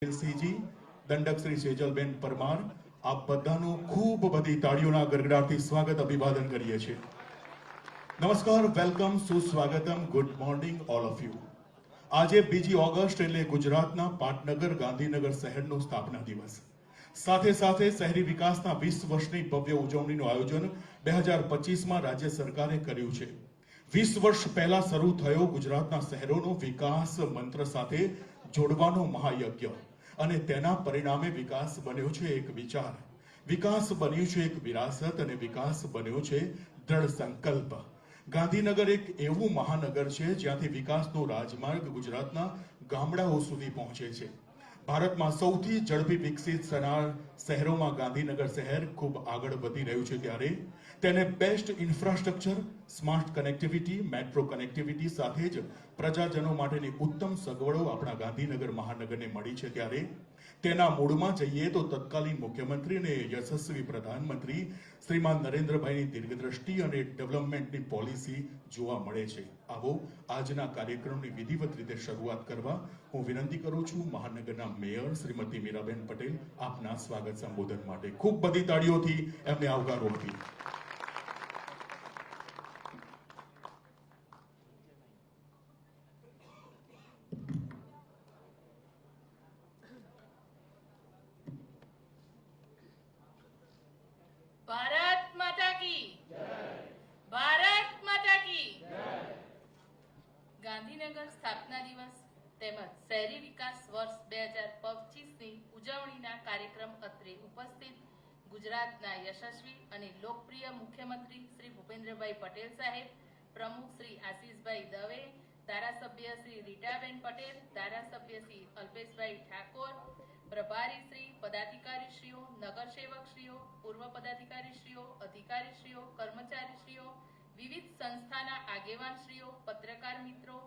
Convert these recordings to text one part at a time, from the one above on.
CG દંડક શ્રી સેજલબેન પરમાર આપ બધાનું ખૂબ બધી તાળીઓના ગરગડાટથી સ્વાગત અભિવાદન કરીએ છીએ. નમસ્કાર, વેલકમ, સુસ્વાગતમ, good morning all of you. આજે 2 ઓગસ્ટ એટલે ગુજરાતના પાટનગર ગાંધીનગર શહેરનો સ્થાપના દિવસ. સાથે સાથે શહેરી વિકાસના 20 વર્ષની ભવ્ય ઉજવણીનું આયોજન 2025માં રાજ્ય સરકારે કર્યું છે. 20 વર્ષ પહેલા શરૂ થયો ગુજરાતના શહેરોનો વિકાસ મંત્ર સાથે જોડવાનો મહાયજ્ઞ અને તેના પરિણામે વિકાસ બન્યો છે એક વિચાર, વિકાસ બન્યું છે એક વિરાસત અને વિકાસ બન્યો છે દ્રઢ સંકલ્પ. ગાંધીનગર એક એવું મહાનગર છે જ્યાંથી વિકાસનો રાજમાર્ગ ગુજરાતના ગામડાઓ સુધી પહોંચે છે. ભારતમાં સૌથી ઝડપી વિકસિત થનાર શહેરોમાં ગાંધીનગર શહેર ખૂબ આગળ વધી રહ્યું છે, ત્યારે તેને best infrastructure, smart connectivity, metro connectivity સાથે જ પ્રજાજનો માટેની ઉત્તમ સગવડો આપણા ગાંધીનગર મહાનગરને મળી છે. ત્યારે તેના મૂળમાં જઈએ તો તત્કાલીન મુખ્યમંત્રી અને યશસ્વી પ્રધાનમંત્રી શ્રીમાન નરેન્દ્રભાઈની દીર્ઘદ્રષ્ટિ અને ડેવલપમેન્ટની પોલિસી જોવા મળે છે. આવો આજના કાર્યક્રમની વિધિવત રીતે શરૂઆત કરવા હું વિનંતી કરું છું મહાનગરના મેયર શ્રીમતી મીરાબેન પટેલ આપના સ્વાગત સંબોધન માટે. ખૂબ બધી તાળીઓથી એમને આવકારો આપી. भारत माता की भारत माता की ગાંધીનગર સ્થાપના દિવસ તેમજ શહેરી વિકાસ વર્ષ 2025ની ઉજવણીના કાર્યક્રમ અત્રે ઉપસ્થિત ગુજરાતના યશસ્વી અને લોકપ્રિય મુખ્યમંત્રી શ્રી ભૂપેન્દ્રભાઈ પટેલ સાહેબ, પ્રમુખ શ્રી આશીષભાઈ દવે, ધારાસભ્ય શ્રી રીટાબેન પટેલ, ધારાસભ્ય શ્રી અલ્પેશભાઈ ઠાકોર, પ્રભારી શ્રી, પદાધિકારીશ્રીઓ, નગરસેવકશ્રીઓ, પૂર્વ પદાધિકારીશ્રીઓ, અધિકારીશ્રીઓ, કર્મચારીશ્રીઓ, વિવિધ સંસ્થાના આગેવાનશ્રીઓ, પત્રકાર મિત્રો,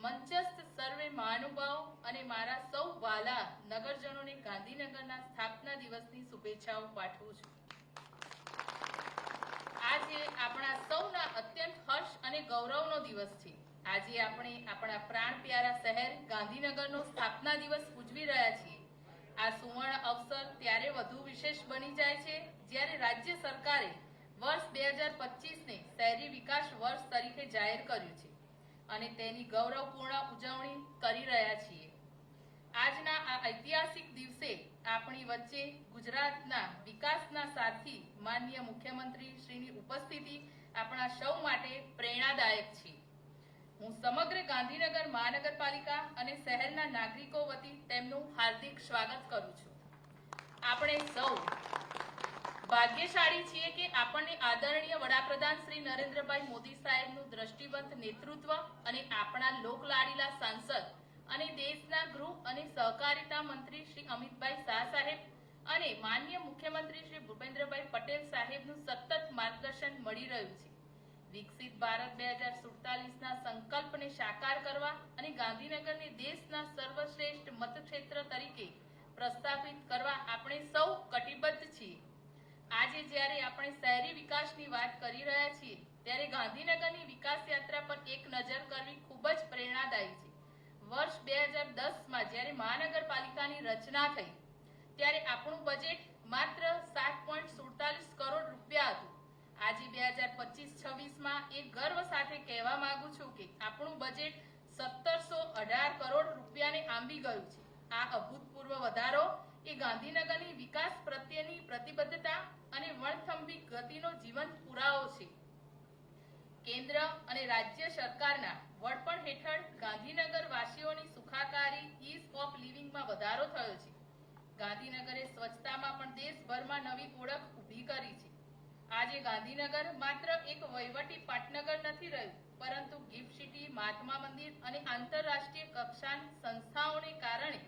મંચસ્થ સર્વે મહાનુભાવો અને મારા સૌ વાલા નગરજનોને ગાંધીનગરના સ્થાપના દિવસની શુભેચ્છાઓ પાઠવું છું. આજે આપણા સૌના અત્યંત હર્ષ અને ગૌરવનો દિવસ છે. આજે આપણે આપણા પ્રાણ પ્યારા શહેર ગાંધીનગરનો સ્થાપના દિવસ ઉજવી રહ્યા છીએ. આ સુવર્ણ અવસર ત્યારે વધુ વિશેષ બની જાય છે જ્યારે રાજ્ય સરકારે વર્ષ 2025ને શહેરી વિકાસ વર્ષ તરીકે જાહેર કર્યું છે અને તેની ગૌરવપૂર્ણ ઉજવણી કરી રહ્યા છીએ. આજના આ ઐતિહાસિક દિવસે આપણી વચ્ચે ગુજરાતના વિકાસના સારથી માનનીય મુખ્યમંત્રી શ્રીની ઉપસ્થિતિ આપણા સૌ માટે પ્રેરણાદાયક છે. હું સમગ્ર ગાંધીનગર મહાનગરપાલિકા અને શહેરના નાગરિકો વતી તેમનું હાર્દિક સ્વાગત કરું છું. આપણે સૌ ભાગ્યશાળી છીએ કે આપણને આદરણીય વડાપ્રધાન શ્રી નરેન્દ્રભાઈ મોદી સાહેબનું દ્રષ્ટિવંત નેતૃત્વ અને આપણા લોકલાડીલા સાંસદ અને દેશના ગૃહ અને સહકારિતા મંત્રી શ્રી અમિતભાઈ શાહ સાહેબ અને માનનીય મુખ્યમંત્રી શ્રી ભૂપેન્દ્રભાઈ પટેલ સાહેબનું સતત માર્ગદર્શન મળી રહ્યું છે. વિકસિત ભારત 2047ના સંકલ્પને સાકાર કરવા અને ગાંધીનગરને દેશના સર્વશ્રેષ્ઠ મતક્ષેત્ર તરીકે પ્રસ્થાપિત કરવા આપણે સૌ કટિબદ્ધ છીએ. આજે જ્યારે આપણે શહેરી વિકાસની વાત કરી રહ્યા છીએ ત્યારે ગાંધીનગરની વિકાસ યાત્રા પર એક નજર કરવી ખૂબ જ પ્રેરણાદાયી છે. વર્ષ 2010માં જ્યારે મહાનગરપાલિકાની રચના થઈ ત્યારે આપણું બજેટ માત્ર 7.47 કરોડ રૂપિયા હતું. આજે 2025-26માં એક ગર્વ સાથે કહેવા માંગુ છું કે આપણું બજેટ 1718 કરોડ રૂપિયાને આંબી ગયું છે. આ અભૂતપૂર્વ વધારો એ ગાંધીનગરની વિકાસ પ્રત્યેની પ્રતિબદ્ધતા અને વણથંભી ગતિનો જીવંત પુરાવો છે. કેન્દ્ર અને રાજ્ય સરકારના વડપણ હેઠળ ગાંધીનગર વાસીઓની સુખાકારી, ઈઝ ઓફ લિવિંગમાં વધારો થયો છે. ગાંધીનગરે સ્વચ્છતામાં પણ દેશભરમાં નવી ઓળખ ઊભી કરી છે. આજે ગાંધીનગર માત્ર એક વહીવટી પાટનગર નથી રહ્યું, પરંતુ ગિફ્ટ સિટી, મહાત્મા મંદિર અને આંતરરાષ્ટ્રીય કક્ષાની સંસ્થાઓને કારણે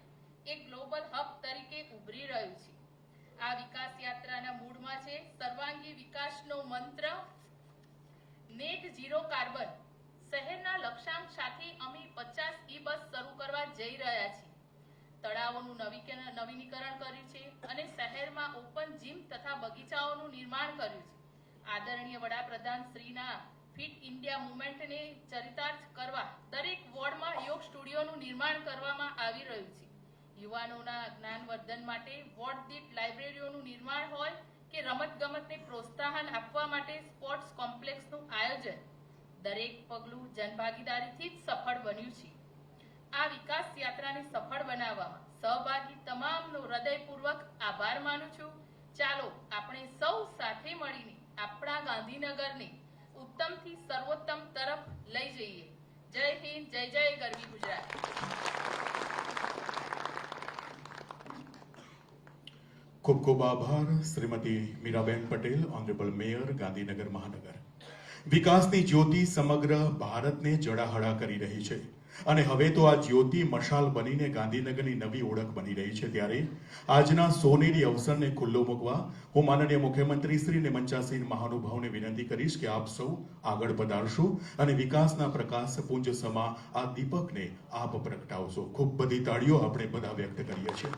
એક ગ્લોબલ હબ તરીકે ઉભરી રહ્યું છે. આ વિકાસ યાત્રાના મૂળમાં છે સર્વાંગી વિકાસનો મંત્ર, નેટ ઝીરો કાર્બન. શહેરના લક્ષ્યાંક સાથે અમે 50 બસ શરૂ કરવા જઈ રહ્યા છીએ. તળાવોનું નવીનીકરણ કર્યું છે અને શહેરમાં ઓપન જીમ તથા બગીચાઓનું નિર્માણ કર્યું છે. આદરણીય વડાપ્રધાન શ્રીના ફિટ ઇન્ડિયા મુવમેન્ટને ચરિતાર્થ કરવા દરેક વોર્ડમાં યોગ સ્ટુડિયોનું નિર્માણ કરવામાં આવી રહ્યું છે. યુવાનોના જ્ઞાનવર્ધન માટે વોર્ડ દીઠ લાઇબ્રેરીઓનું નિર્માણ હોય કે રમતગમતને પ્રોત્સાહન આપવા માટે સ્પોર્ટ્સ કોમ્પ્લેક્સનું આયોજન, દરેક પગલું જનભાગીદારીથી જ સફળ બન્યું છે. આ વિકાસ યાત્રાને સફળ બનાવવામાં સહભાગી તમામનો હૃદયપૂર્વક આભાર માનું છું. ચાલો આપણે સૌ સાથે મળીને આપણા ગાંધીનગરને ઉત્તમથી સર્વોત્તમ તરફ લઈ જઈએ. જય હિન્દ, જય જય ગરવી ગુજરાત. ખૂબ ખૂબ આભાર શ્રીમતી મીરાબેન પટેલ, ઓનરેબલ મેયર ગાંધીનગર મહાનગર. વિકાસની જ્યોતિ સમગ્ર ભારતને જડાહળા કરી રહી છે અને હવે તો આ જ્યોતિ મશાલ બનીને ગાંધીનગરની નવી ઓળખ બની રહી છે. ત્યારે આજના સોનેરી અવસરને ખુલ્લો મૂકવા હું માનનીય મુખ્યમંત્રી શ્રી અને મંચાસીન મહાનુભાવને વિનંતી કરીશ કે આપ સૌ આગળ પધારશો અને વિકાસના પ્રકાશ પુંજ સમા આ દીપકને આપ પ્રગટાવશો. ખૂબ બધી તાળીઓ આપણે બધા વ્યક્ત કરીએ છીએ.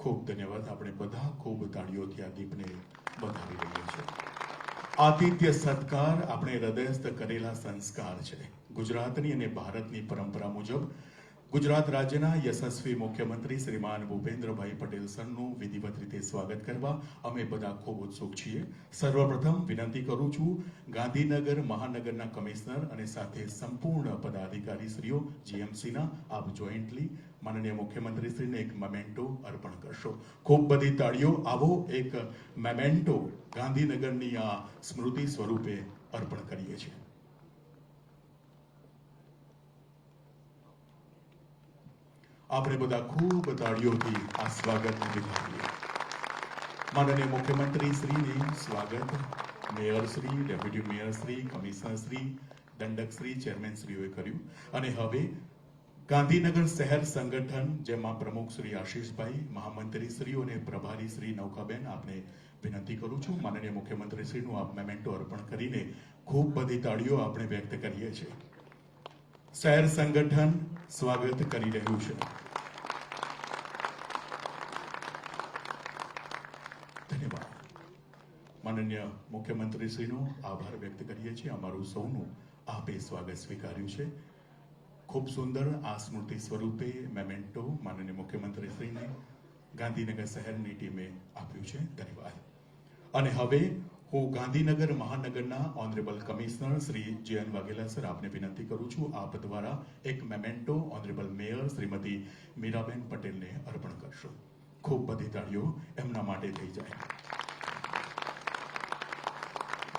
ખૂબ ધન્યવાદ. આપણે બધા ખૂબ તાળીઓથી આ દીપને વધાવી રહ્યા છીએ. આતિથ્ય સત્કાર આપણે હૃદયસ્થ કરેલા સંસ્કાર છે. ગુજરાતની અને ભારતની પરંપરા મુજબ ગુજરાત રાજ્યના યશસ્વી મુખ્યમંત્રી શ્રીમાન ભૂપેન્દ્રભાઈ પટેલ સરનું વિધિવત રીતે સ્વાગત કરવા અમે બધા ખૂબ ઉત્સુક છીએ. સર્વપ્રથમ વિનંતી કરું છું ગાંધીનગર મહાનગરના કમિશનર અને સાથે સંપૂર્ણ પદાધિકારીશ્રીઓ જીએમસીના આપ જોઈન્ટલી માનનીય મુખ્યમંત્રીશ્રીને એક મેમેન્ટો અર્પણ કરશો. ખૂબ બધી તાળીઓ. આવો એક મેમેન્ટો ગાંધીનગરની આ સ્મૃતિ સ્વરૂપે અર્પણ કરીએ છીએ. આપણે બધા ખૂબ તાળીઓથી આ સ્વાગતને વધાવીએ. માનનીય મુખ્યમંત્રી શ્રીને સ્વાગત mayor Shri, deputy mayor Shri, commissioner Shri, દંડક શ્રી, ચેરમેન શ્રીઓએ કર્યું અને હવે ગાંધીનગર શહેર સંગઠન જેમાં પ્રમુખ શ્રી આશીષભાઈ, મહામંત્રી શ્રીઓ અને પ્રભારી શ્રી નૌકાબેન, આપને વિનંતી કરું છું માનનીય મુખ્યમંત્રી શ્રીનું આપ મેમેન્ટો અર્પણ કરીને ખૂબ બધી તાળીઓ આપણે વ્યક્ત કરીએ છીએ. શહેર સંગઠન સ્વાગત કરી રહ્યું છે. ધન્યવાદ. માનનીય મુખ્યમંત્રી શ્રીનો આભાર વ્યક્ત કરીએ છીએ. અમારું સૌનું આપે સ્વાગત સ્વીકાર્યું છે. ખૂબ સુંદર આ સ્મૃતિ સ્વરૂપે મેમેન્ટો માનનીય મુખ્યમંત્રી શ્રીને ગાંધીનગર શહેરની ટીમે આપ્યું છે. ધન્યવાદ. અને હવે હું ગાંધીનગર મહાનગરના honourable commissioner Shri J N. Vaghela sir, આપને વિનંતી કરું છું આપ દ્વારા એક memento honourable mayor Shrimati Meeraben પટેલને અર્પણ કરશો. ખૂબ બધી તાળીઓ એમના માટે થઈ જાય.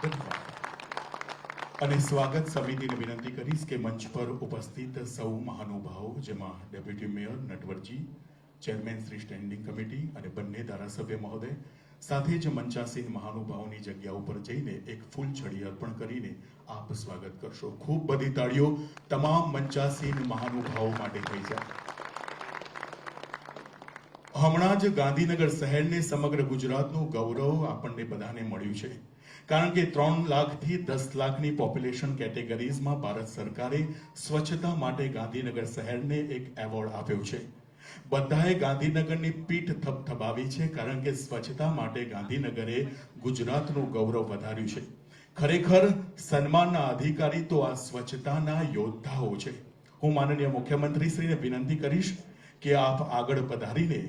ધન્યવાદ. અને સ્વાગત સમિતિને વિનંતી કરીશ કે મંચ પર ઉપસ્થિત સૌ મહાનુભાવો, જેમાં deputy mayor Natwarji, chairman Shri standing committee અને બંને ધારાસભ્ય મહોદય, સાથે જ મંચાસીન મહાનુભાવોની જગ્યા ઉપર જઈને એક ફૂલછડી અર્પણ કરીને આપ સ્વાગત કરશો. ખૂબ બધી તાળીઓ તમામ મંચાસીન મહાનુભાવો માટે થઈ જાય. હમણાં જ ગાંધીનગર શહેરને સમગ્ર ગુજરાતનું ગૌરવ આપણને બધાને મળ્યું છે. કારણ કે 3 લાખથી 10 લાખની પોપ્યુલેશન કેટેગરીઝમાં ભારત સરકારે સ્વચ્છતા માટે ગાંધીનગર શહેરને એક એવોર્ડ આપ્યો છે. બધાએ ગાંધીનગરની પીઠ થપથપાવી છે કારણ કે સ્વચ્છતા માટે ગાંધીનગરે ગુજરાતનું ગૌરવ વધાર્યું છે. ખરેખર સન્માનના અધિકારી તો આ સ્વચ્છતાના યોદ્ધાઓ છે. હું માનનીય મુખ્યમંત્રીશ્રીને વિનંતી કરીશ કે આપ આગળ પધારીને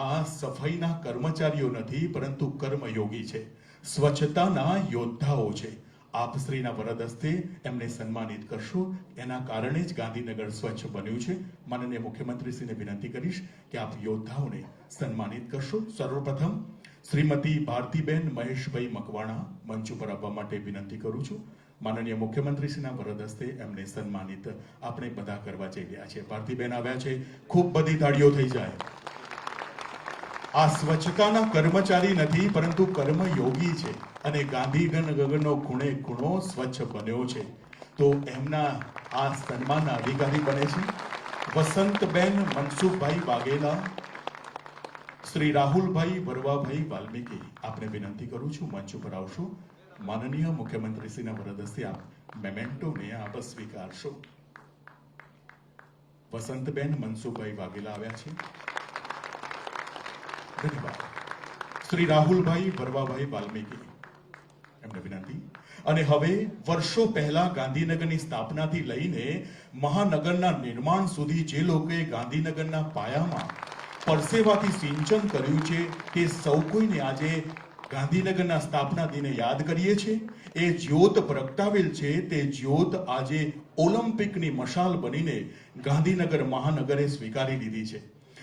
આ સફાઈના કર્મચારીઓ નથી પરંતુ કર્મયોગી છે, સ્વચ્છતાના યોદ્ધાઓ છે. આપ શ્રીના વરદ હસ્તે એમને સન્માનિત કરશો. એના કારણે જ ગાંધીનગર સ્વચ્છ બન્યું છે. માનનીય મુખ્યમંત્રીશ્રીને વિનંતી કરીશ કે આપ યોદ્ધાઓને સન્માનિત કરશો. સર્વપ્રથમ શ્રીમતી ભારતીબેન મહેશભાઈ મકવાણા મંચ ઉપર આવવા માટે વિનંતી કરું છું. માનનીય મુખ્યમંત્રીશ્રીના વરદ હસ્તે એમને સન્માનિત આપણે બધા કરવા જઈ રહ્યા છે. ભારતીબેન આવ્યા છે. ખૂબ બધી તાળીઓ થઈ જાય. આ સ્વચ્છતાના કર્મચારી નથી પરંતુ કર્મયોગી છે અને ગાંધીનગરનો ખૂણે ખૂણો સ્વચ્છ બન્યો છે. તો એમના આ સન્માનના અધિકારી બને છે વસંતબેન મનસુખભાઈ વાઘેલા, શ્રી રાહુલભાઈ વરવાભાઈ વાલ્મીકી. આપને વિનંતી કરું છું મંચ ઉપર આવશો. માનનીય મુખ્યમંત્રીશ્રીના વરદ હસ્તે આપ મેમેન્ટોને આપ સ્વીકારશો. વસંતબેન મનસુખભાઈ વાઘેલા આવ્યા છે. ધન્યવાદ. શ્રી રાહુલભાઈ વરવાભાઈ વાલ્મીકી, આપને વિનંતી. અને હવે વર્ષો પહેલા ગાંધીનગરની સ્થાપનાથી લઈને મહાનગરના નિર્માણ સુધી જે લોકોએ ગાંધીનગરના પાયામાં પરસેવાથી સિંચન કર્યું છે તે સૌ કોઈને આજે ગાંધીનગરના સ્થાપના દિને યાદ કરીએ છીએ. એ જ્યોત પ્રગટાવેલ છે તે જ્યોત આજે ઓલિમ્પિકની મશાલ બનીને ગાંધીનગર મહાનગરે સ્વીકારી લીધી છે.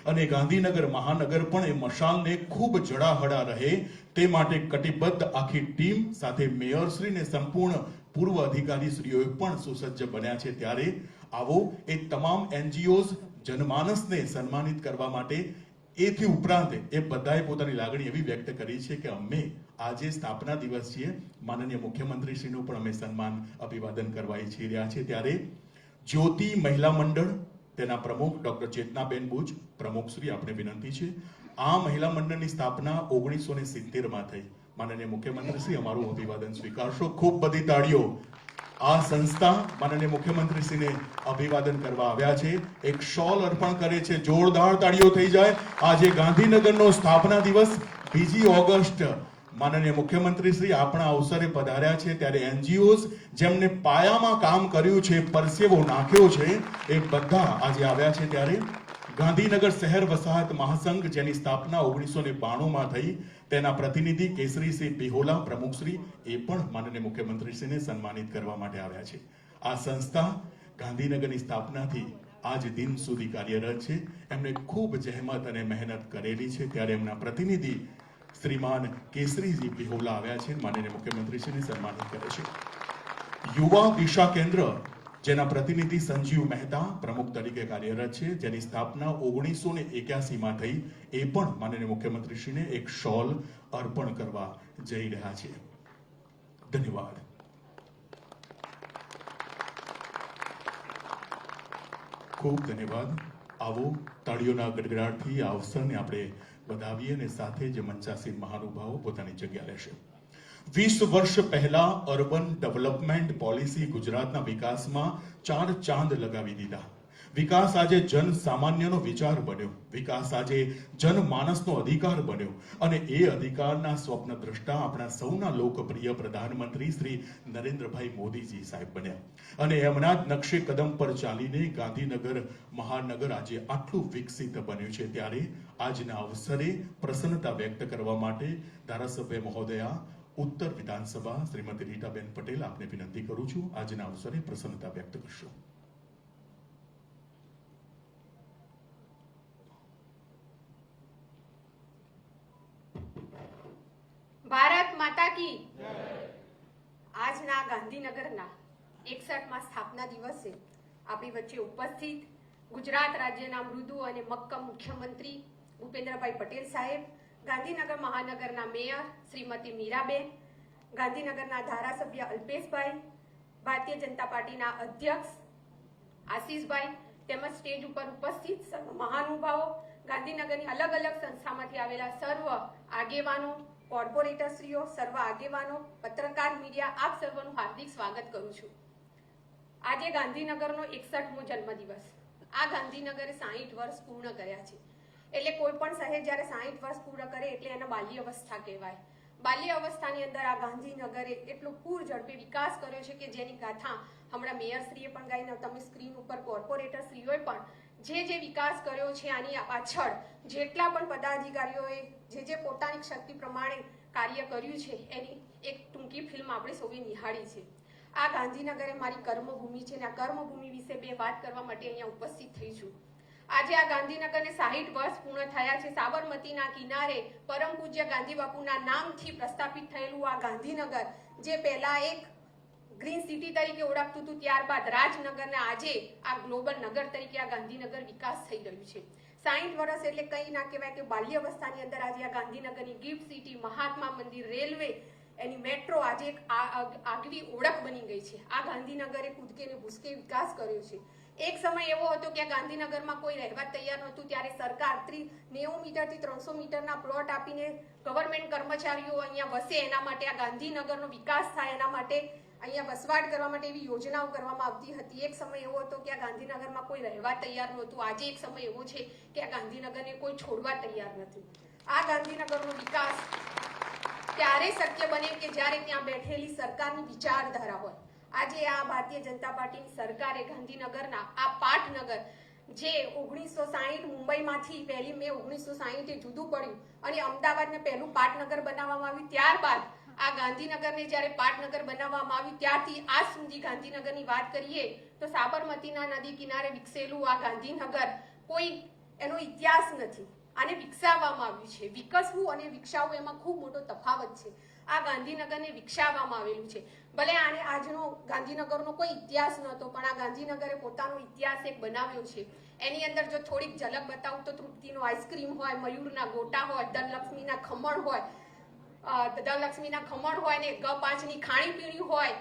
અને ગાંધીનગર મહાનગર પણ એ મશાલને ખૂબ જડાહડા રહે તે માટે કટિબદ્ધ આખી ટીમ સાથે મેયરશ્રી ને સંપૂર્ણ પૂર્વ અધિકારીશ્રીઓ પણ સુસજ્જ બન્યા છે. ત્યારે આવો એ તમામ એનજીઓઝ જનમાનસને સન્માનિત કરવા માટે એથી ઉપરાંત એ બધાએ પોતાની લાગણી એવી વ્યક્ત કરી છે કે અમે આજે સ્થાપના દિવસ છે, માનનીય મુખ્યમંત્રીશ્રીનું પણ અમે સન્માન અભિવાદન કરવા ઈચ્છી રહ્યા છે. ત્યારે જ્યોતિ મહિલા મંડળ તેના પ્રમુખ ડોક્ટર ચેતનાબેન બુચ પ્રમુખશ્રી, આપણે વિનંતી છે. આ મહિલા મંડળની સ્થાપના 1970માં થઈ. માનનીય મુખ્યમંત્રીશ્રી અમારું અભિવાદન સ્વીકારશો. ખૂબ બધી તાળીઓ. આ સંસ્થા માનનીય મુખ્યમંત્રીશ્રીને અભિવાદન કરવા આવ્યા છે, એક શોલ અર્પણ કરે છે. જોરદાર તાળીઓ થઈ જાય. આજે ગાંધીનગરનો સ્થાપના દિવસ 2 ઓગસ્ટ માનનીય મુખ્યમંત્રીશ્રી આપણા અવસરે પધાર્યા છે. ત્યારે એનજીઓઝ જેમને પાયામાં કામ કર્યું છે, પરસેવો નાખ્યો છે, એ બધા આજે આવ્યા છે. ત્યારે ગાંધીનગર શહેર વસાહત મહાસંઘ જેની સ્થાપના 1992માં થઈ તેના પ્રતિનિધિ કેસરીસિંહ બિહોલા પ્રમુખશ્રી એ પણ માનનીય મુખ્યમંત્રીશ્રીને સન્માનિત કરવા માટે આવ્યા છે. આ સંસ્થા ગાંધીનગરની સ્થાપનાથી આજ દિન સુધી કાર્યરત છે. એમણે ખૂબ જહેમત અને મહેનત કરેલી છે. ત્યારે એમના પ્રતિનિધિ શ્રીમાન કેસરીસિંહ બિહોલા આવ્યા છે, માનનીય મુખ્યમંત્રીશ્રીને સન્માનિત કરે છે. યુવા દિશા કેન્દ્ર જેના પ્રતિનિધિ સંજીવ મહેતા પ્રમુખ તરીકે કાર્યરત છે, જેની સ્થાપના 1981માં થઈ, એ પણ માનનીય મુખ્યમંત્રીશ્રીને એક શોલ અર્પણ કરવા જઈ રહ્યા છે. ધન્યવાદ. ખૂબ ધન્યવાદ. આવો તાળીઓના ગડગડાટથી આ અવસરને આપણે વધાવીએ અને સાથે જ મંચાસીન મહાનુભાવો પોતાની જગ્યા લેશે. 20 વર્ષ પહેલા અર્બન ડેવલપમેન્ટ પોલિસી ગુજરાતના વિકાસમાં 4 ચાંદ લગાવી દીધા. વિકાસ આજે જન સામાન્યનો વિચાર બન્યો. વિકાસ આજે જનમાનસનો અધિકાર બન્યો. અને એ અધિકારના સ્વપ્ન દ્રષ્ટા આપણા સૌના લોકપ્રિય પ્રધાનમંત્રી શ્રી નરેન્દ્રભાઈ મોદીજી સાહેબ બન્યા. અને એમના જ નકશે કદમ પર ચાલીને ગાંધીનગર મહાનગર આજે આટલું વિકસિત બન્યું છે. ત્યારે આજના અવસરે પ્રસન્નતા વ્યક્ત કરવા માટે ધારાસભ્ય મહોદયા ઉત્તર વિધાનસભા શ્રીમતી રીટાબેન પટેલ, આપને વિનંતી કરું છું આજના અવસરે પ્રસન્નતા વ્યક્ત કરશો. ભારત માતા કી જય. આજના ગાંધીનગરના 61મા સ્થાપના દિવસે આપણી વચ્ચે ઉપસ્થિત ગુજરાત રાજ્યના મૃદુ અને મક્કમ મુખ્યમંત્રી ભૂપેન્દ્રભાઈ પટેલ સાહેબ, ગાંધીનગર મહાનગરના મેયર શ્રીમતી મીરાબેન, ગાંધીનગરના ધારાસભ્ય અલ્પેશભાઈ, ભારતીય જનતા પાર્ટીના અધ્યક્ષ આશીષભાઈ, તેમજ સ્ટેજ ઉપર ઉપસ્થિત સર્વ મહાનુભાવો, ગાંધીનગરની અલગ અલગ સંસ્થામાંથી આવેલા સર્વ આગેવાનો, કોર્પોરેટરશ્રીઓ, સર્વ આગેવાનો, પત્રકાર, મીડિયા, આપ સર્વનું હાર્દિક સ્વાગત કરું છું. આજે ગાંધીનગરનો 61મો જન્મદિવસ. આ ગાંધીનગરે 60 વર્ષ પૂર્ણ કર્યા છે. એટલે કોઈ પણ શહેર જ્યારે 60 વર્ષ પૂર્ણ કરે એટલે એને બાલ્ય અવસ્થા કહેવાય. બાલ્ય અવસ્થાની અંદર આ ગાંધીનગરે એટલો પૂર ઝડપે વિકાસ કર્યો છે કે જેની ગાથા હમણાં મેયરશ્રીએ પણ ગાઈને તમે સ્ક્રીન ઉપર કોર્પોરેટરશ્રીઓએ પણ જે વિકાસ કર્યો છે આની પાછળ જેટલા પણ પદાધિકારીઓએ જે પોતાની શક્તિ પ્રમાણે કાર્ય કર્યું છે એની એક ટૂંકી ફિલ્મ આપણે સૌએ નિહાળી છે. આ ગાંધીનગર એ મારી કર્મભૂમિ છે અને આ કર્મભૂમિ વિશે બે વાત કરવા માટે અહીંયા ઉપસ્થિત થઈ છું. આજે આ ગાંધીનગરને 60 વર્ષ પૂર્ણ થયા છે. સાબરમતીના કિનારે પરમ પૂજ્ય ગાંધી બાપુના નામથી પ્રસ્થાપિત થયેલું આ ગાંધીનગર જે પહેલા એક ગ્રીન સિટી તરીકે ઓળખતું હતું, ત્યારબાદ રાજનગરને આજે આ ગ્લોબલ નગર તરીકે આ ગાંધીનગર વિકાસ થઈ રહ્યું છે. 60 વર્ષ એટલે કંઈ ના કહેવાય કે બાલ્ય અવસ્થાની અંદર આજે આ ગાંધીનગરની gift city, Mahatma Mandir, railway, એની મેટ્રો આજે એક આગવી ઓળખ બની ગઈ છે. આ ગાંધીનગરે કૂદકે ને ભૂસકે વિકાસ કર્યો છે. એક સમય એવો હતો કે ગાંધીનગરમાં કોઈ રહેવા તૈયાર નહોતું, ત્યારે સરકાર 90 મીટરથી 300 મીટરના પ્લોટ આપીને ગવર્મેન્ટ કર્મચારીઓ અહીંયા વસે એના માટે, આ ગાંધીનગરનો વિકાસ થાય એના માટે અહીંયા વસવાટ કરવા માટે એવી યોજનાઓ કરવામાં આવતી હતી. એક સમય એવો હતો કે આ ગાંધીનગરમાં કોઈ રહેવા તૈયાર નહોતું. આજે એક સમય એવો છે કે આ ગાંધીનગરને કોઈ છોડવા તૈયાર નથી. આ ગાંધીનગરનો વિકાસ ત્યારે શક્ય બને કે જ્યારે ત્યાં બેઠેલી સરકારની વિચારધારા હોય. આજે આ ભારતીય જનતા પાર્ટીની સરકારે ગાંધીનગરના આ પાટનગર જે 1960 મુંબઈમાંથી 1 મે 1960 જુદું પડ્યું અને અમદાવાદને પહેલું પાટનગર બનાવવામાં આવ્યું, ત્યારબાદ આ ગાંધીનગરને જ્યારે પાટનગર બનાવવામાં આવ્યું ત્યારથી આજ સુધી ગાંધીનગરની વાત કરીએ તો સાબરમતીના નદી કિનારે વિકસેલું આ ગાંધીનગર કોઈ એનો ઇતિહાસ નથી. આને વિકસાવવામાં આવ્યું છે. વિકસવું અને વિકસાવવું એમાં ખૂબ મોટો તફાવત છે. આ ગાંધીનગરને વિકસાવવામાં આવેલું છે. ભલે આને આજનો ગાંધીનગરનો કોઈ ઇતિહાસ નહોતો, પણ આ ગાંધીનગરે પોતાનો ઇતિહાસ એક બનાવ્યો છે. એની અંદર જો થોડીક ઝલક બતાવું તો તૃપ્તિનો આઈસ્ક્રીમ હોય, મયુરના ગોટા હોય, ધનલક્ષ્મીના ખમણ હોય ને G5ની ખાણીપીણી હોય.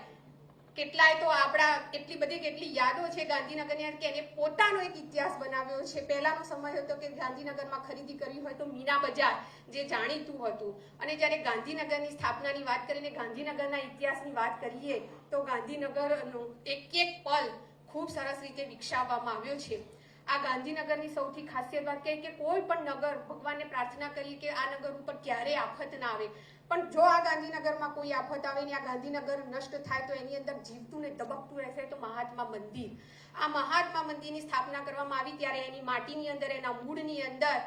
કેટલાય તો આપણા કેટલી યાદો છે ગાંધીનગરની કે એને પોતાનો એક ઇતિહાસ બનાવ્યો છે. પહેલાનો સમય હતો કે ગાંધીનગરમાં ખરીદી કરવી હોય તો મીના બજાર જે જાણીતું હતું. અને જ્યારે ગાંધીનગરની સ્થાપનાની વાત કરીને ગાંધીનગરના ઇતિહાસની વાત કરીએ તો ગાંધીનગરનો એક એક પલ ખૂબ સરસ રીતે વિકસાવવામાં આવ્યો છે. આ ગાંધીનગરની સૌથી ખાસિયત વાત કહે કે કોઈ પણ નગર ભગવાનને પ્રાર્થના કરીએ કે આ નગર ઉપર ક્યારેય આફત ના આવે, પણ જો આ ગાંધીનગરમાં કોઈ આફત આવે ને આ ગાંધીનગર નષ્ટ થાય તો એની અંદર જીવતું ને ધબકતું રહેશે તો મહાત્મા મંદિર. આ મહાત્મા મંદિરની સ્થાપના કરવામાં આવી ત્યારે એની માટીની અંદર, એના મૂળની અંદર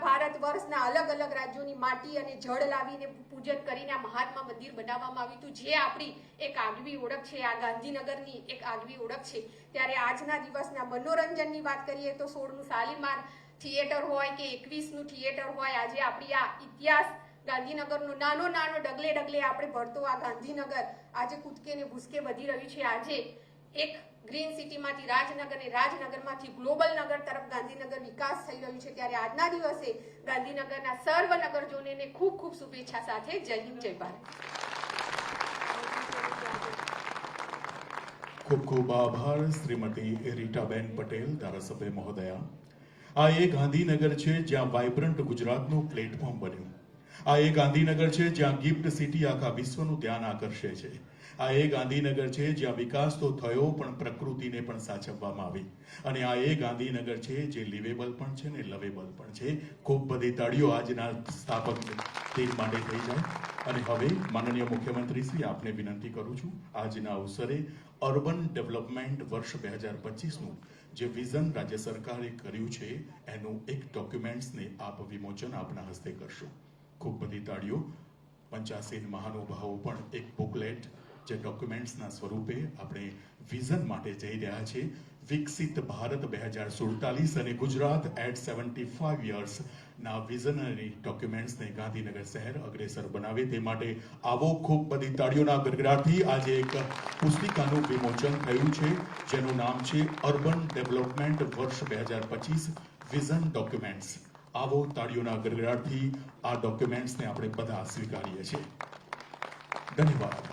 ભારત વર્ષના અલગ અલગ રાજ્યોની માટી અને જળ લાવીને પૂજન કરીને આ મહાત્મા મંદિર બનાવવામાં આવ્યું હતું, જે આપણી એક આગવી ઓળખ છે. આ ગાંધીનગરની એક આગવી ઓળખ છે. ત્યારે આજના દિવસના મનોરંજનની વાત કરીએ તો 16નું શાલીમાર થિયેટર હોય કે 21નું થિયેટર હોય, આજે આપણી આ ઇતિહાસ ગાંધીનગરનો નાનો ડગલે ડગલે આપણે ભરતો આ ગાંધીનગર આજે કૂદકે ને ભૂસકે વધી રહ્યું છે. આજે એક ગ્રીન સિટીમાંથી રાજનગર ને રાજનગરમાંથી ગ્લોબલ નગર તરફ ગાંધીનગર વિકાસ થઈ રહ્યું છે. ત્યારે આજના દિવસે ગાંધીનગરના સર્વ નગરજનોને ખૂબ ખૂબ શુભેચ્છા સાથે જય હિન્દ, જય ભારત. ખૂબ ખૂબ આભાર શ્રીમતી રીટાબેન પટેલ, ધારાસભ્ય મહોદયા. આ એ ગાંધીનગર છે જ્યાં વાઇબ્રન્ટ ગુજરાતનું પ્લેટફોર્મ બન્યું. આ એ ગાંધીનગર છે જ્યાં ગિફ્ટ સિટી આખા વિશ્વનું ધ્યાન આકર્ષે છે. આ એ ગાંધીનગર છે જ્યાં વિકાસ તો થયો પણ પ્રકૃતિને પણ સાચવવામાં આવી. અને આ એ ગાંધીનગર છે જે લિવેબલ પણ છે ને લવેબલ પણ છે. ખૂબ બધી તાળીઓ આજના સ્થાપક દિન માટે થઈ જાય. અને હવે માનનીય મુખ્યમંત્રી શ્રી, આપને વિનંતી કરું છું, આજના અવસરે અર્બન ડેવલપમેન્ટ વર્ષ 2025નું જે વિઝન રાજ્ય સરકારે કર્યું છે એનું એક ડોક્યુમેન્ટ્સને આપ વિમોચન આપના હસ્તે કરશો. ખૂબ બધી તાળીઓ. 85 મહાનુભાવો પણ એક બુકલેટ જે ડોક્યુમેન્ટ્સના સ્વરૂપે આપણે વિઝન માટે જઈ રહ્યા છે. વિકસિત ભારત 2047 અને ગુજરાત એટ 75 યર્સ ના વિઝનરી ડોક્યુમેન્ટ્સને ગાંધીનગર શહેર અગ્રેસર બનાવે તે માટે આવો ખૂબ બધી તાળીઓના ગડગડાટથી આજે એક પુસ્તિકાનું વિમોચન થયું છે જેનું નામ છે અર્બન ડેવલપમેન્ટ વર્ષ 2025 વિઝન ડોક્યુમેન્ટ્સ. આવો તાળીઓના ગડગડાટથી આ ડોક્યુમેન્ટ્સને આપણે બધા સ્વીકારીએ છીએ. ધન્યવાદ.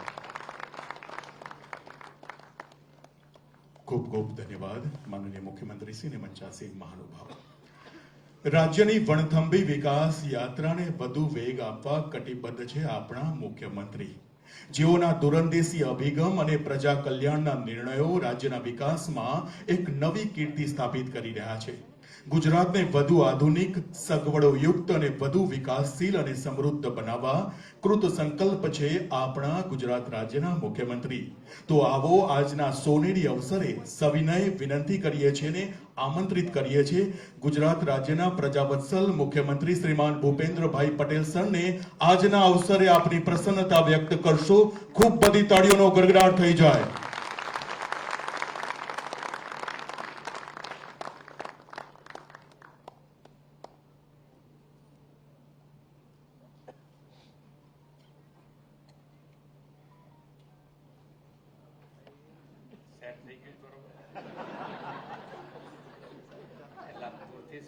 ખૂબ ખૂબ ધન્યવાદ માનનીય મુખ્યમંત્રી શ્રી અને 85 મહાનુભાવો. રાજ્યની વણથંભી વિકાસ યાત્રાને વધુ વેગ આપવા કટિબદ્ધ છે આપણા મુખ્યમંત્રી, જેઓના દૂરંદેશી અભિગમ અને પ્રજા કલ્યાણના નિર્ણયો રાજ્યના વિકાસમાં એક નવી કીર્તિ સ્થાપિત કરી રહ્યા છે. ગુજરાતને વધુ આધુનિક, સગવડોયુક્ત અને વધુ વિકાસશીલ અને સમૃદ્ધ બનાવવા કૃત સંકલ્પ છે આપણા ગુજરાત રાજ્યના મુખ્યમંત્રી. તો આવો આજના સોનેરી અવસરે સવિનય વિનંતી કરીએ છીએ ને આમંત્રિત કરીએ છીએ ગુજરાત રાજ્યના પ્રજાવત્સલ મુખ્યમંત્રી શ્રીમાન ભૂપેન્દ્રભાઈ પટેલ સરને આજના અવસરે આપની પ્રસન્નતા વ્યક્ત કરશો. ખૂબ બધી તાળીઓનો ગડગડાટ થઈ જાય.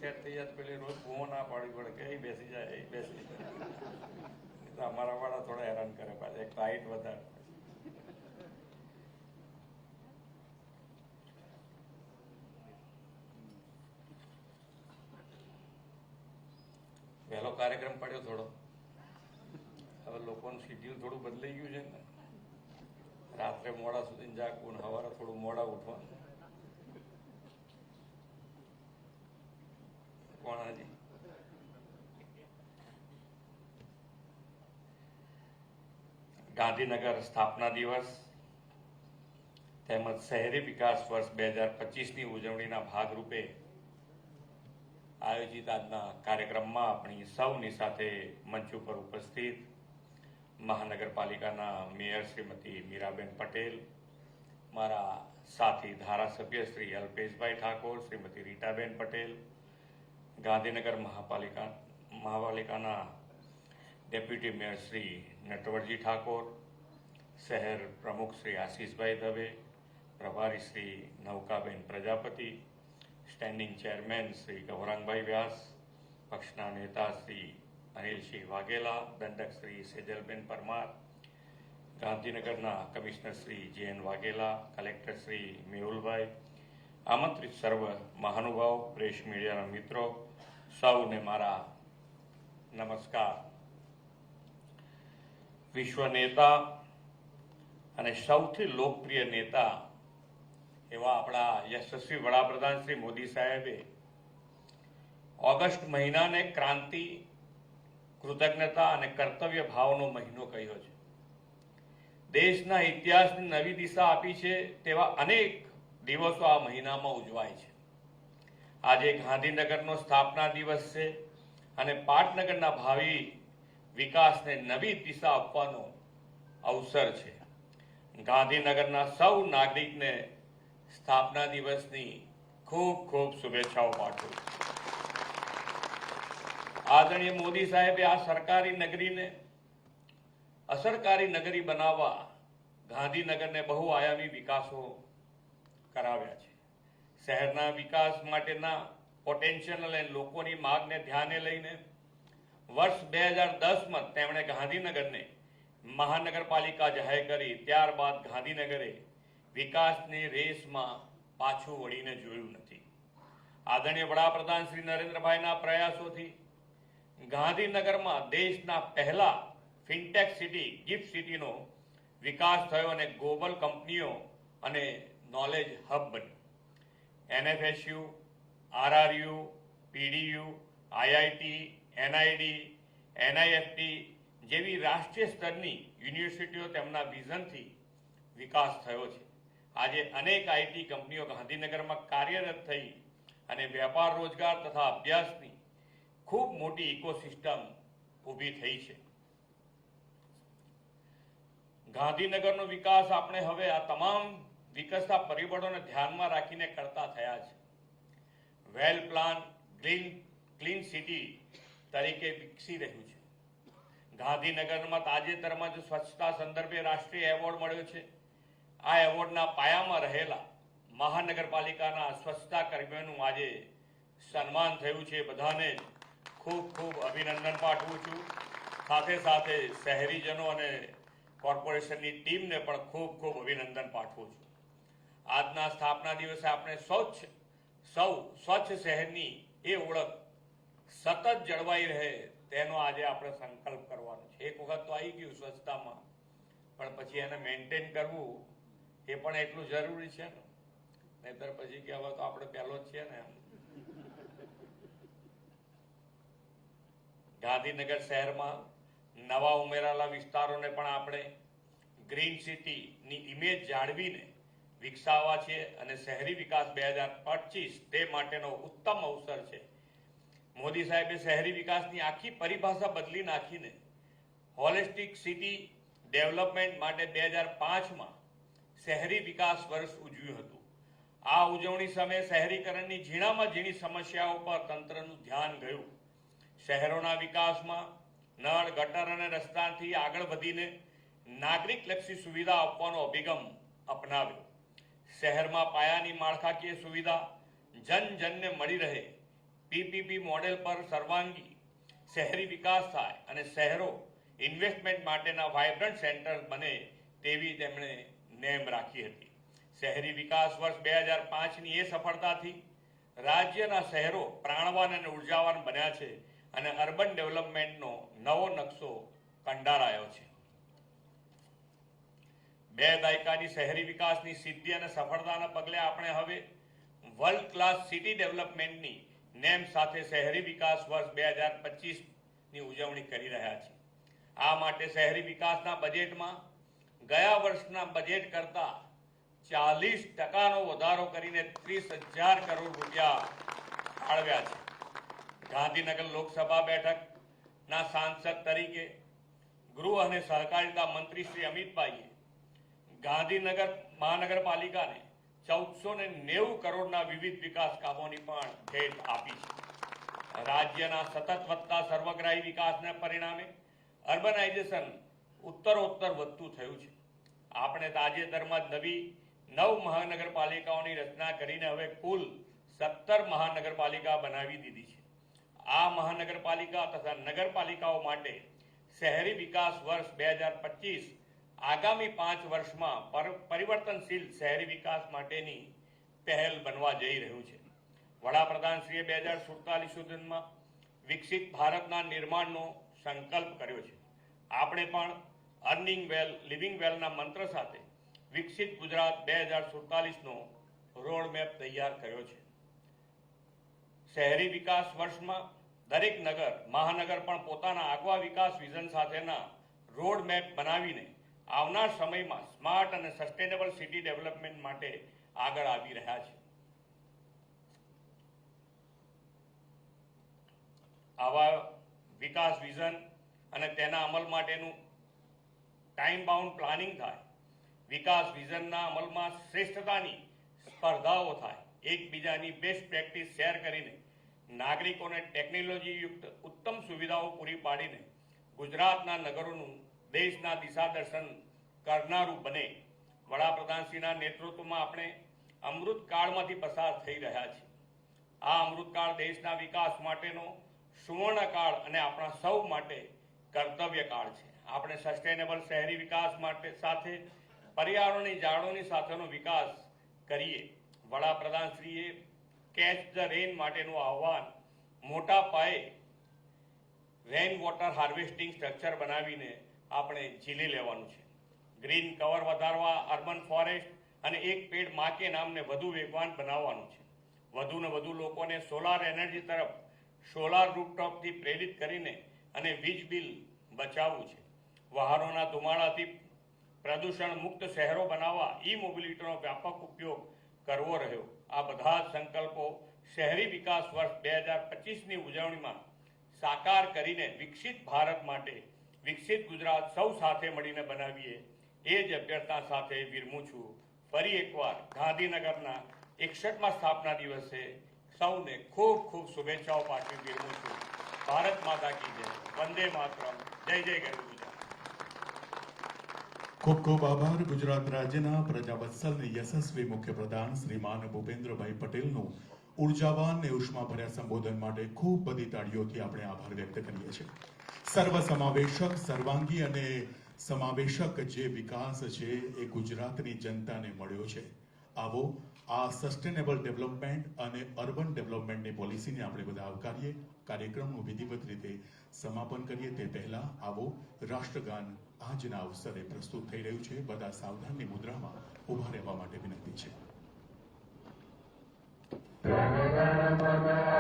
સેટ થઈ જાય પેલી રોજ બહુ ના પાડવી પડે કે બેસી જાય બેસી તો અમારા વાળા થોડા હેરાન કરે પાછા એક હાઈટ વધારે. પહેલો કાર્યક્રમ પડ્યો થોડો, હવે લોકોનું શેડ્યુલ થોડું બદલાઈ ગયું છે ને, રાત્રે મોડા સુધી જાગવું ને સવારે થોડું મોડા ઉઠવાનું. કોણ હાજી ગાંધીનગર સ્થાપના દિવસ તેમજ શહેરી વિકાસ વર્ષ 2025ની ઉજવણીના ભાગરૂપે આયોજિત આજના કાર્યક્રમમાં આપણી સૌની સાથે મંચ ઉપર ઉપસ્થિત મહાનગરપાલિકાના મેયર શ્રીમતી મીરાબેન પટેલ, મારા સાથી ધારાસભ્ય શ્રી અલ્પેશભાઈ ઠાકોર, શ્રીમતી રીટાબેન પટેલ, ગાંધીનગર મહાપાલિકાના ડેપ્યુટી મેયર શ્રી નટવરજી ઠાકોર, શહેર પ્રમુખ શ્રી આશીષભાઈ દવે, પ્રભારી શ્રી નૌકાબેન પ્રજાપતિ, સ્ટેન્ડિંગ ચેરમેન શ્રી ગૌરાંગભાઈ વ્યાસ, પક્ષના નેતા શ્રી અનિલસિંહ વાઘેલા, દંડક શ્રી સેજલબેન પરમાર, ગાંધીનગરના commissioner Shri J N. Vaghela, collector Shri મેહુલભાઈ, આમંત્રિત સર્વ મહાનુભાવ, પ્રેસ મીડિયાના મિત્રો, સૌને મારા નમસ્કાર. વિશ્વ નેતા અને સૌથી લોકપ્રિય નેતા એવા આપણા યશસ્વી વડાપ્રધાન શ્રી મોદી સાહેબે ઓગસ્ટ મહિનાને ક્રાંતિ, કૃતજ્ઞતા અને કર્તવ્ય ભાવનો મહિનો કહ્યો છે. દેશના ઇતિહાસની નવી દિશા આપી છે તેવા અનેક દિવસો આ મહિનામાં ઉજવાય છે. આજે ગાંધીનગરનો સ્થાપના દિવસ છે અને પાટનગરના ભાવિ વિકાસને નવી દિશા આપવાનો અવસર છે. ગાંધીનગરના સૌ નાગરિકને સ્થાપના દિવસની ખૂબ ખૂબ શુભેચ્છાઓ પાઠવું. આદરણીય મોદી સાહેબે આ સરકારી નગરીને અસરકારી નગરી બનાવવા ગાંધીનગરને બહુઆયામી વિકાસો કરાવ્યા છે. શહેરના વિકાસ માટેના પોટેન્શિયલ અને લોકોની માંગને ધ્યાને લઈને વર્ષ 2010માં તેમણે ગાંધીનગરને મહાનગરપાલિકા જાહેર કરી. ત્યારબાદ ગાંધીનગરે વિકાસની રેસમાં પાછું વળીને જોયું નથી. આદરણીય વડાપ્રધાન શ્રી નરેન્દ્રભાઈના પ્રયાસોથી ગાંધીનગરમાં દેશના પહેલા ફિનટેક સિટી, ગિફ્ટ સિટીનો વિકાસ થયો અને ગ્લોબલ કંપનીઓ અને નોલેજ હબ બન્યું. NFSU, RRU, PDU, IIT, NID, NIFT જેવી રાષ્ટ્રીય સ્તરની યુનિવર્સિટીઓ તેમના વિઝનથી વિકાસ થયો છે. આજે અનેક આઈટી કંપનીઓ ગાંધીનગરમાં કાર્યરત થઈ અને વેપાર, રોજગાર તથા અભ્યાસની ખૂબ મોટી ઇકોસિસ્ટમ ઊભી થઈ છે. ગાંધીનગરનો વિકાસ આપણે હવે આ તમામ વિકસતા પરિબળોને ધ્યાનમાં રાખીને કરતા થયા છે. વેલ પ્લાન, ક્લીન સિટી તરીકે વિકસી રહ્યું છે. ગાંધીનગરમાં તાજેતરમાં જ સ્વચ્છતા સંદર્ભે રાષ્ટ્રીય એવોર્ડ મળ્યો છે. આ એવોર્ડના પાયામાં રહેલા મહાનગરપાલિકાના સ્વચ્છતા કર્મીઓનું આજે સન્માન થયું છે. બધાને ખૂબ ખૂબ અભિનંદન પાઠવું છું. સાથે સાથે શહેરીજનો અને કોર્પોરેશનની ટીમને પણ ખૂબ ખૂબ અભિનંદન પાઠવું છું. આજના સ્થાપના દિવસે આપણે સ્વચ્છ શહેરની એ ઓળખ સતત જળવાઈ રહે તેનો આજે આપણે સંકલ્પ કરવાનો છે. એક વખત તો આવી ગયું સ્વચ્છતામાં, પણ પછી એને મેન્ટેન કરવું એ પણ એટલું જરૂરી છે ને. નહીતર પછી કે હવે તો આપણે પહેલો જ છીએ ને એમ. ગાંધીનગર શહેરમાં નવા ઉમેરાયેલા વિસ્તારોને પણ આપણે ગ્રીન સિટીની ઇમેજ જાળવીને વિકસાવવા છે અને શહેરી વિકાસ 2025 તે માટેનો ઉત્તમ અવસર છે. મોદી સાહેબે શહેરી વિકાસની આખી પરિભાષા બદલી નાખીને હોલિસ્ટિક સિટી ડેવલપમેન્ટ માટે 2005માં શહેરી વિકાસ વર્ષ ઉજવ્યું હતું. આ ઉજવણી સમયે શહેરીકરણની ઝીણામાં ઝીણી સમસ્યાઓ પર તંત્રનું ધ્યાન ગયું. શહેરોના વિકાસમાં નળ, ગટર અને રસ્તાથી આગળ વધીને નાગરિકલક્ષી સુવિધા આપવાનો અભિગમ અપનાવ્યો. શહેરમાં પાયાની માળખાકીય સુવિધા જનજનને મળી રહે, PPP મોડેલ પર સર્વાંગી શહેરી વિકાસ થાય અને શહેરો ઇન્વેસ્ટમેન્ટ માટેના વાઇબ્રન્ટ સેન્ટર બને તેવી તેમણે નેમ રાખી હતી. શહેરી વિકાસ વર્ષ 2005ની એ સફળતાથી રાજ્યના શહેરો પ્રાણવાન અને ઉર્જાવાન બન્યા છે અને અર્બન ડેવલપમેન્ટનો નવો નકશો કંડારાયો છે. 2 દાયકાની શહેરી વિકાસની સિદ્ધિ અને સફળતાના પગલે આપણે હવે વર્લ્ડ ક્લાસ સિટી ડેવલપમેન્ટની નેમ સાથે શહેરી વિકાસ વર્ષ 2025ની ઉજવણી કરી રહ્યા છીએ. આ માટે શહેરી વિકાસના બજેટમાં ગયા વર્ષના બજેટ કરતા 40% વધારો કરીને 30,000 કરોડ રૂપિયા ફાળવ્યા છે. ગાંધીનગર લોકસભા બેઠકના સાંસદ તરીકે ગૃહ અને સહકારિતા મંત્રી શ્રી અમિતભાઈએ ગાંધીનગર મહાનગરપાલિકાને 1490 કરોડના વિવિધ વિકાસ કામોની પણ ભેટ આપી છે. રાજ્યના સતત વધતા સર્વગ્રાહી વિકાસના પરિણામે અર્બનાઇઝેશન ઉત્તરોત્તર વધતું થયું છે. આપણે તાજેતરમાં જ નવી 9 મહાનગરપાલિકાઓની રચના કરીને હવે કુલ 17 મહાનગરપાલિકા બનાવી દીધી છે. આ મહાનગરપાલિકા તથા નગરપાલિકાઓ માટે શહેરી વિકાસ વર્ષ 2025 આગામી 5 વર્ષમાં પરિવર્તનશીલ શહેરી વિકાસ માટેની પહેલ બનવા જઈ રહ્યું છે. વડાપ્રધાનશ્રીએ 2047 સુધીમાં વિકસિત ભારતના નિર્માણનો સંકલ્પ કર્યો છે. આપણે પણ અર્નિંગ વેલ લિવિંગ વેલના મંત્ર સાથે વિકસિત ગુજરાત 2047નો રોડમેપ તૈયાર કર્યો છે. શહેરી વિકાસ વર્ષમાં દરેક નગર મહાનગર પણ પોતાના આગવા વિકાસ વિઝન સાથેના રોડમેપ બનાવીને આવનાર સમયમાં સ્માર્ટ અને સસ્ટેનેબલ સિટી ડેવલપમેન્ટ માટે આગળ આવી રહ્યા છે. આવા વિકાસ વિઝન અને તેના અમલ માટેનું ટાઈમ બાઉન્ડ પ્લાનિંગ થાય, વિકાસ વિઝનના અમલમાં શ્રેષ્ઠતાની સ્પર્ધાઓ થાય, એકબીજાની બેસ્ટ પ્રેક્ટિસ શેર કરીને નાગરિકોને ટેકનોલોજી યુક્ત ઉત્તમ સુવિધાઓ પૂરી પાડીને ગુજરાતના નગરોનું દેશના દિશાદર્શન કરનારું બને. વડાપ્રધાનશ્રીના નેતૃત્વમાં આપણે અમૃતકાળમાંથી પસાર થઈ રહ્યા છીએ. આ અમૃતકાળ દેશના વિકાસ માટેનો સુવર્ણકાળ અને આપણા સૌ માટે કર્તવ્યકાળ છે. આપણે સસ્ટેનેબલ શહેરી વિકાસ માટે સાથે પર્યાવરણની જાળવણી સાથેનો વિકાસ કરીએ. વડાપ્રધાનશ્રીએ કેચ ધ રેન માટેનું આહવાન મોટા પાયે રેન વોટર હાર્વેસ્ટિંગ સ્ટ્રક્ચર બનાવીને આપણે ઝીલી લેવાનું છે. ગ્રીન કવર વધારવા અર્બન ફોરેસ્ટ અને એક પેડ માં કે નામને વધુ વેગવાન બનાવવાનું છે. વધુને વધુ લોકોને સોલાર એનર્જી તરફ સોલાર રૂફટોપથી પ્રેરિત કરીને અને વીજ બિલ બચાવવું છે. વાહનોના ધુમાડાથી પ્રદૂષણ મુક્ત શહેરો બનાવવા ઈ મોબિલિટીનો વ્યાપક ઉપયોગ કરવો રહ્યો. આ બધા જ સંકલ્પો શહેરી વિકાસ વર્ષ 2025ની ઉજવણીમાં સાકાર કરીને વિકસિત ભારત માટે વિકસિત ગુજરાત સૌ સાથે મળીને બનાવીએ એ જ અભ્યર્થના સાથે વિરમું છું. ફરી એકવાર ગાંધીનગરના 61મા સ્થાપના દિવસે સૌને ખૂબ ખૂબ શુભેચ્છાઓ પાઠવી વિરમું છું. ભારત માતા કી જય. વંદે માતરમ. જય જય ગરવી ગુજરાત. ખૂબ ખૂબ આભાર. ગુજરાત રાજ્યના પ્રજાવત્સલ અને યશસ્વી મુખ્યપ્રધાન શ્રીમાન ભૂપેન્દ્રભાઈ પટેલનું ઉર્જાવાન અને ઉષ્માભર્યા સંબોધન માટે ખૂબ બધી તાળીઓથી આપણે આભાર વ્યક્ત કરીએ છીએ. સર્વસમાવેશક, સર્વાંગી અને સમાવેશક જે વિકાસ છે એ ગુજરાતની જનતાને મળ્યો છે. આવો આ સસ્ટેનેબલ ડેવલપમેન્ટ અને અર્બન ડેવલપમેન્ટની પોલિસીને આપણે બધા આવકારીએ. કાર્યક્રમનું વિધિવત રીતે સમાપન કરીએ તે પહેલા આવો રાષ્ટ્રગાન આજના અવસરે પ્રસ્તુત થઈ રહ્યું છે. બધા સાવધાનની મુદ્રામાં ઉભા રહેવા માટે વિનંતી છે.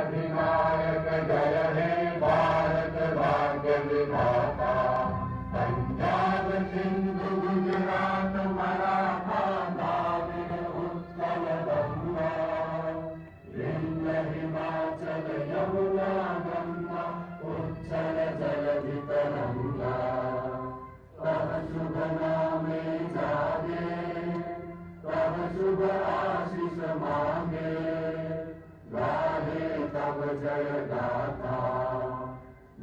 अधिनायक जय हे भारत भाग्य विधाता पंजाब सिंधु गुजरात मराठा द्राविड़ उत्कल गंगा विंध्य हिमाचल यमुना गंगा उच्चल जलधि तरंगा तब शुभ नामे जागे तब शुभ आशीष मांगे गाहे तब जय गाथा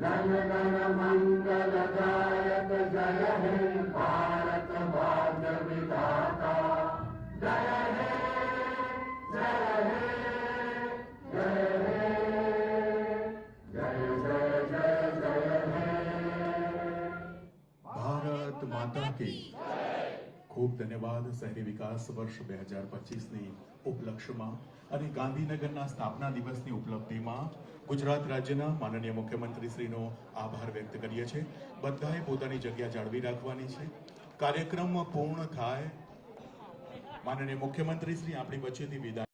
जन गण मंगल गायक जय हे भारत भाग्य विधाता जय हे जय हे जय हे जय जय जय जय हे ભારત માતા કી ખૂબ ધન્યવાદ. શહેરી વિકાસ વર્ષ 2025ની ઉપલક્ષ્યમાં અને ગાંધીનગરના સ્થાપના દિવસની ઉપલબ્ધિમાં ગુજરાત રાજ્યના માનનીય મુખ્યમંત્રીશ્રીનો આભાર વ્યક્ત કરીએ છીએ. બધાએ પોતાની જગ્યા જાળવી રાખવાની છે. કાર્યક્રમ પૂર્ણ થાય માનનીય મુખ્યમંત્રીશ્રી આપણી વચ્ચેથી વિદાય